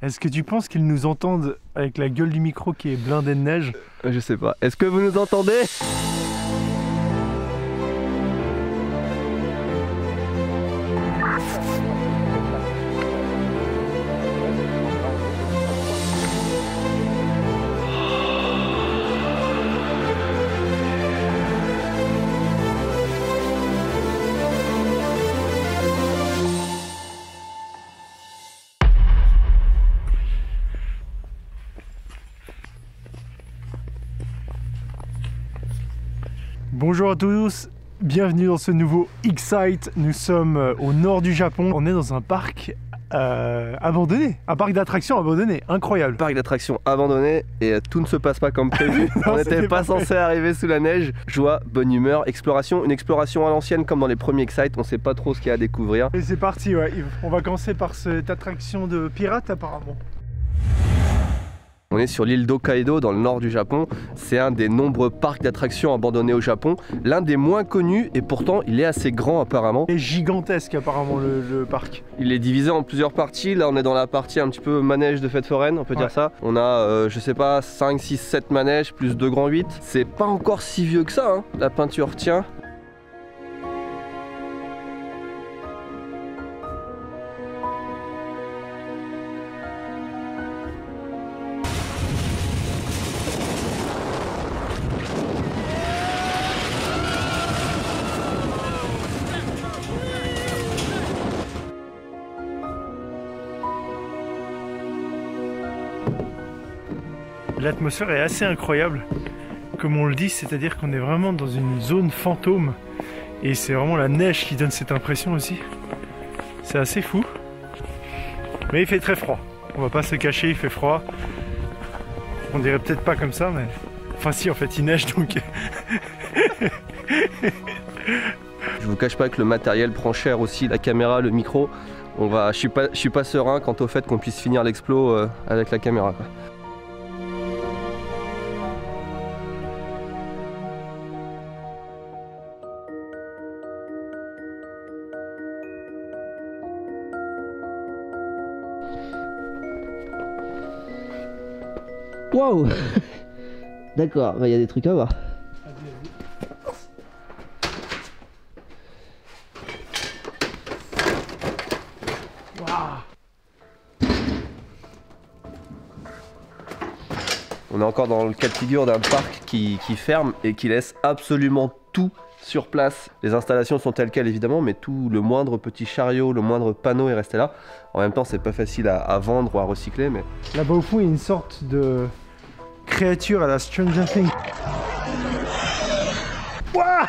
Est-ce que tu penses qu'ils nous entendent avec la gueule du micro qui est blindée de neige? Je sais pas. Est-ce que vous nous entendez? Bonjour à tous, bienvenue dans ce nouveau X-Site. Nous sommes au nord du Japon. On est dans un parc abandonné, un parc d'attractions abandonné, incroyable. Parc d'attractions abandonné et tout ne se passe pas comme prévu. On n'était pas censé arriver sous la neige. Joie, bonne humeur, exploration, une exploration à l'ancienne comme dans les premiers X-Site. On sait pas trop ce qu'il y a à découvrir. Et c'est parti, ouais. On va commencer par cette attraction de pirates apparemment. On est sur l'île d'Hokkaido dans le nord du Japon. C'est un des nombreux parcs d'attractions abandonnés au Japon. L'un des moins connus et pourtant il est assez grand apparemment. Il est gigantesque apparemment le parc. Il est divisé en plusieurs parties. Là on est dans la partie un petit peu manège de fête foraine, on peut dire ça. On a je sais pas 5, 6, 7 manèges plus 2 grands 8. C'est pas encore si vieux que ça hein. La peinture tient. L'atmosphère est assez incroyable, comme on le dit, c'est-à-dire qu'on est vraiment dans une zone fantôme et c'est vraiment la neige qui donne cette impression aussi. C'est assez fou, mais il fait très froid. On va pas se cacher, il fait froid. On dirait peut-être pas comme ça, mais enfin si, en fait il neige donc. Je vous cache pas que le matériel prend cher aussi, la caméra, le micro. Je suis pas serein quant au fait qu'on puisse finir l'explo avec la caméra, quoi. Waouh. D'accord, il y a des trucs à voir. On est encore dans le cas de figure d'un parc qui ferme et qui laisse absolument tout sur place. Les installations sont telles quelles évidemment, mais tout le moindre petit chariot, le moindre panneau est resté là. En même temps, c'est pas facile à vendre ou à recycler, mais... Là-bas au fond, il y a une sorte de créature à la Stranger Things. Waouh.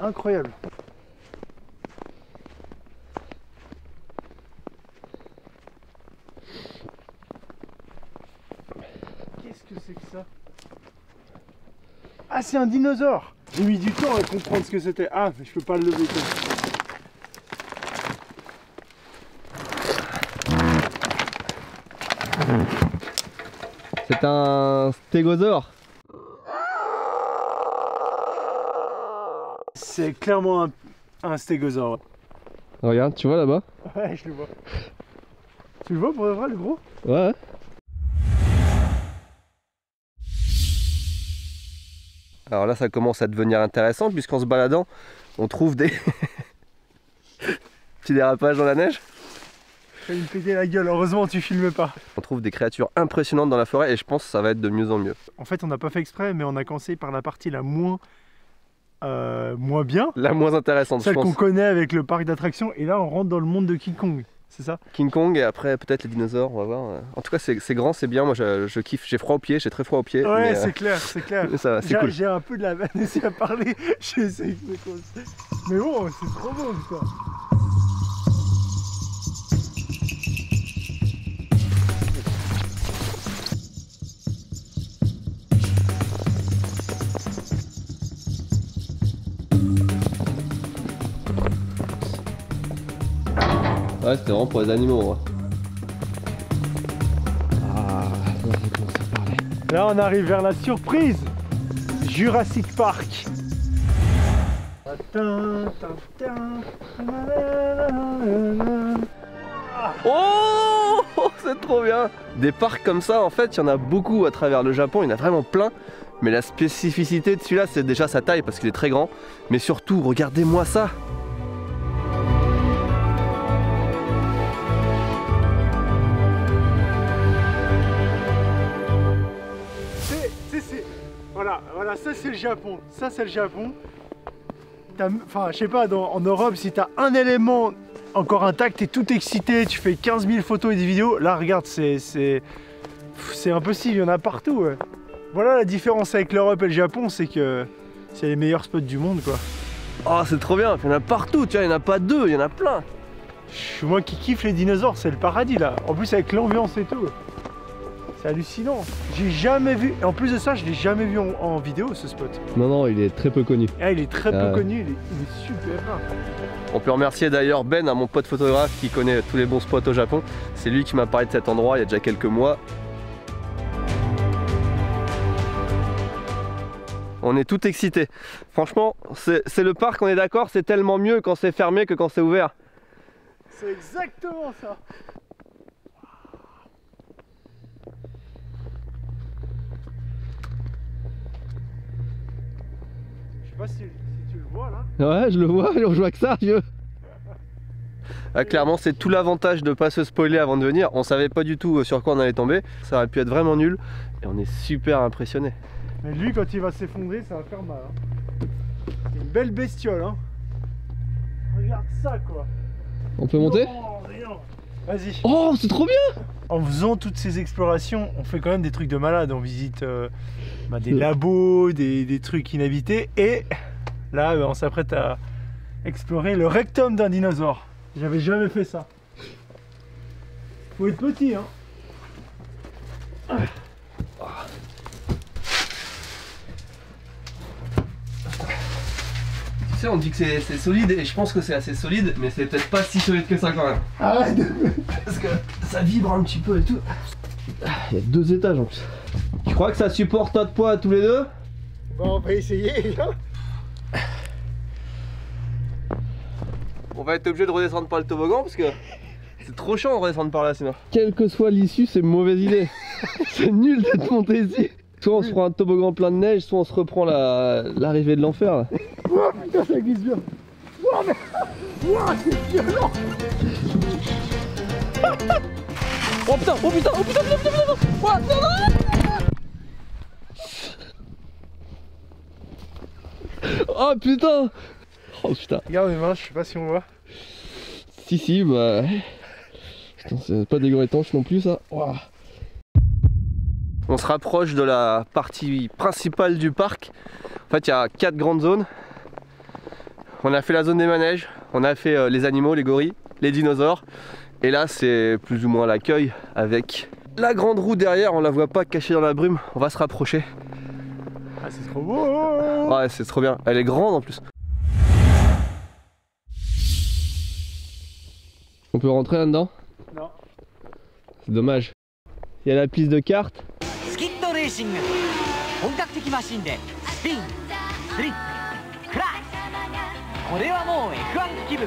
Incroyable. Qu'est-ce que c'est que ça? Ah, c'est un dinosaure. J'ai mis du temps à comprendre ce que c'était. Ah, mais je peux pas le lever. C'est un stégosaure. C'est clairement un stégosaure. Regarde, tu vois là-bas? Ouais, je le vois. Tu le vois pour de vrai, le gros? Ouais. Alors là, ça commence à devenir intéressant puisqu'en se baladant, on trouve des petits dérapages dans la neige. Je vais me péter la gueule, heureusement tu filmes pas. On trouve des créatures impressionnantes dans la forêt et je pense que ça va être de mieux en mieux. En fait, on n'a pas fait exprès, mais on a commencé par la partie la moins bien. La moins intéressante, celle je pense. qu'on connaît avec le parc d'attractions. Et là, on rentre dans le monde de King Kong. C'est ça? King Kong et après peut-être les dinosaures, on va voir. En tout cas, c'est grand, c'est bien. Moi, je kiffe. J'ai froid aux pieds, j'ai très froid aux pieds. Ouais, mais, c'est clair, c'est clair. C'est cool. J'ai un peu de la vanne aussi à parler. Je sais que mais bon, c'est trop beau, quoi. Ouais, c'était vraiment pour les animaux. Ouais. Là, on arrive vers la surprise. Jurassic Park. Oh, c'est trop bien. Des parcs comme ça, en fait, il y en a beaucoup à travers le Japon, il y en a vraiment plein. Mais la spécificité de celui-là, c'est déjà sa taille parce qu'il est très grand. Mais surtout, regardez-moi ça. Voilà, ça c'est le Japon. Ça c'est le Japon. Enfin, je sais pas, en Europe, si t'as un élément encore intact, t'es tout excité, tu fais 15 000 photos et des vidéos. Là, regarde, c'est impossible, il y en a partout. Ouais. Voilà la différence avec l'Europe et le Japon, c'est que c'est les meilleurs spots du monde, quoi. Oh, c'est trop bien, il y en a partout, tu vois, il n'y en a pas deux, il y en a plein. Moi qui kiffe les dinosaures, c'est le paradis là. En plus avec l'ambiance et tout. C'est hallucinant. J'ai jamais vu, et en plus de ça, je l'ai jamais vu en vidéo ce spot. Non, il est très peu connu. Ah, il est très peu connu, il est super rare. On peut remercier d'ailleurs Ben, mon pote photographe qui connaît tous les bons spots au Japon. C'est lui qui m'a parlé de cet endroit il y a déjà quelques mois. On est tout excités. Franchement, c'est le parc, on est d'accord, c'est tellement mieux quand c'est fermé que quand c'est ouvert. C'est exactement ça. Je sais pas si tu le vois là. Ouais, je le vois, on joue avec ça, vieux. Ah, clairement, c'est tout l'avantage de pas se spoiler avant de venir. On savait pas du tout sur quoi on allait tomber. Ça aurait pu être vraiment nul. Et on est super impressionnés. Mais lui, quand il va s'effondrer, ça va faire mal. Hein. C'est une belle bestiole. Hein. Regarde ça, quoi. On peut monter? Vas-y. Oh, c'est trop bien! En faisant toutes ces explorations, on fait quand même des trucs de malade. On visite des labos, des trucs inhabités. Et là, on s'apprête à explorer le rectum d'un dinosaure. J'avais jamais fait ça. Faut être petit, hein. Tu sais, on dit que c'est solide et je pense que c'est assez solide, mais c'est peut-être pas si solide que ça quand même. Arrête. Parce que ça vibre un petit peu et tout. Il y a 2 étages en plus. Tu crois que ça supporte notre poids tous les deux? Bon, on va essayer. On va être obligé de redescendre par le toboggan parce que c'est trop chiant de redescendre par là sinon. Quelle que soit l'issue, c'est une mauvaise idée. C'est nul d'être monté ici. Soit on se prend un toboggan plein de neige, soit on se reprend l'arrivée de l'enfer. Oh putain, ça glisse bien. Oh mais... oh, c'est violent. Oh putain, oh putain, oh putain, putain. Oh, non. Oh putain. Oh putain. Regarde mes mains, je sais pas si on voit. Si, bah... Putain, c'est pas des gros étanches non plus ça. Wow. On se rapproche de la partie principale du parc. En fait, il y a 4 grandes zones. On a fait la zone des manèges, on a fait les animaux, les gorilles, les dinosaures. Et là, c'est plus ou moins l'accueil avec la grande roue derrière. On la voit pas cachée dans la brume. On va se rapprocher. Ah, c'est trop beau. Ouais, c'est trop bien. Elle est grande en plus. On peut rentrer là-dedans? Non. C'est dommage. Il y a la piste de cartes.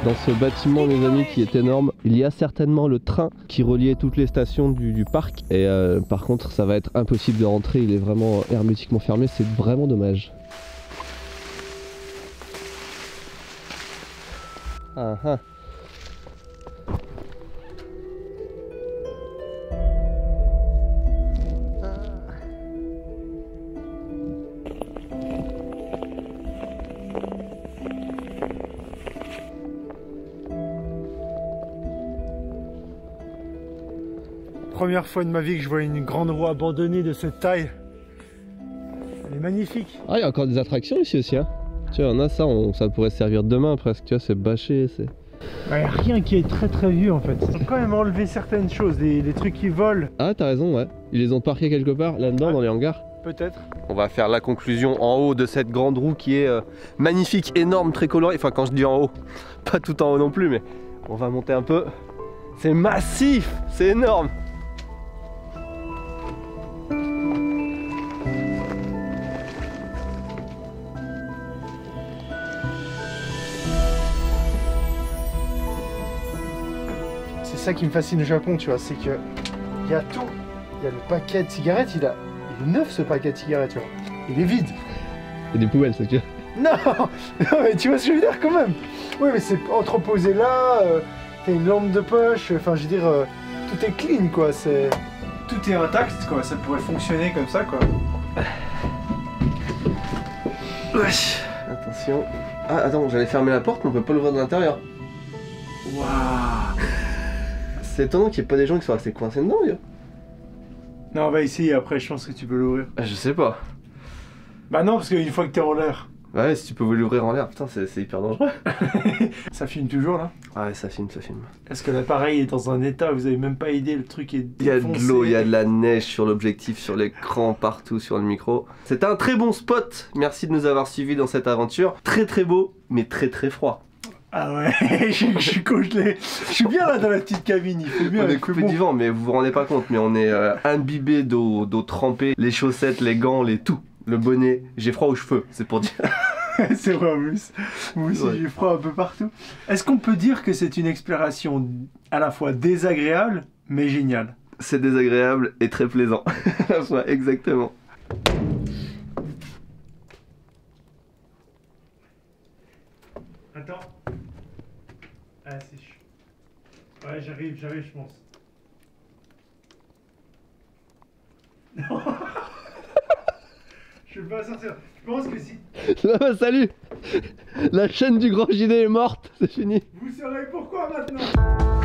Dans ce bâtiment, mes amis, qui est énorme, il y a certainement le train qui reliait toutes les stations du parc. Et par contre, ça va être impossible de rentrer. Il est vraiment hermétiquement fermé. C'est vraiment dommage. Ah ah. Première fois de ma vie que je vois une grande roue abandonnée de cette taille. Elle est magnifique. Ah, il y a encore des attractions ici aussi, hein. Tu vois, on a ça, ça pourrait servir demain presque, tu vois, c'est bâché, c'est... Il n'y a rien qui est très vieux en fait. Ils ont quand même enlevé certaines choses, des trucs qui volent. Ah, t'as raison, ouais. Ils les ont parqués quelque part, là-dedans, dans les hangars. Peut-être. On va faire la conclusion en haut de cette grande roue qui est magnifique, énorme, très colorée. Enfin, quand je dis en haut, pas tout en haut non plus, mais on va monter un peu. C'est massif, c'est énorme. C'est ça qui me fascine au Japon, tu vois, c'est que il y a tout. Il y a le paquet de cigarettes, il est neuf ce paquet de cigarettes, tu vois. Il est vide. Il y a des poubelles, ça tu vois. Non, non, mais tu vois ce que je veux dire quand même. Oui, mais c'est entreposé là, t'as une lampe de poche, enfin je veux dire, tout est clean quoi, c'est... Tout est intact quoi, ça pourrait fonctionner comme ça quoi. Wesh. Attention. Ah attends, j'allais fermer la porte mais on peut pas l'ouvrir de l'intérieur. Waouh. C'est étonnant qu'il n'y ait pas des gens qui sont restés coincés dedans, vieux. Non, on va essayer après, je pense que tu peux l'ouvrir. Je sais pas. Bah non, parce qu'une fois que t'es en l'air. Ouais, si tu peux l'ouvrir en l'air, putain, c'est hyper dangereux. Ça filme toujours là? Ouais, ça filme, ça filme. Est-ce que l'appareil est dans un état où vous avez même pas aidé, le truc est défoncé? Il y a de l'eau, il y a de la neige sur l'objectif, sur l'écran, partout sur le micro. C'était un très bon spot, merci de nous avoir suivis dans cette aventure. Très très beau, mais très très froid. Ah ouais, je suis congelé. Je suis bien là dans la petite cabine, il fait bien. On est coupé du vent, mais vous vous rendez pas compte, mais on est imbibé d'eau trempée, les chaussettes, les gants, les tout. Le bonnet, j'ai froid aux cheveux, c'est pour dire. C'est vrai en plus. Moi aussi Ouais. j'ai froid un peu partout. Est-ce qu'on peut dire que c'est une exploration à la fois désagréable mais géniale? C'est désagréable et très plaisant. Ouais, exactement. Attends. Ah c'est chaud. Ouais j'arrive je pense. Non. Je peux pas sortir. Je pense que si... Salut. La chaîne du Grand JD est morte, c'est fini. Vous saurez pourquoi maintenant.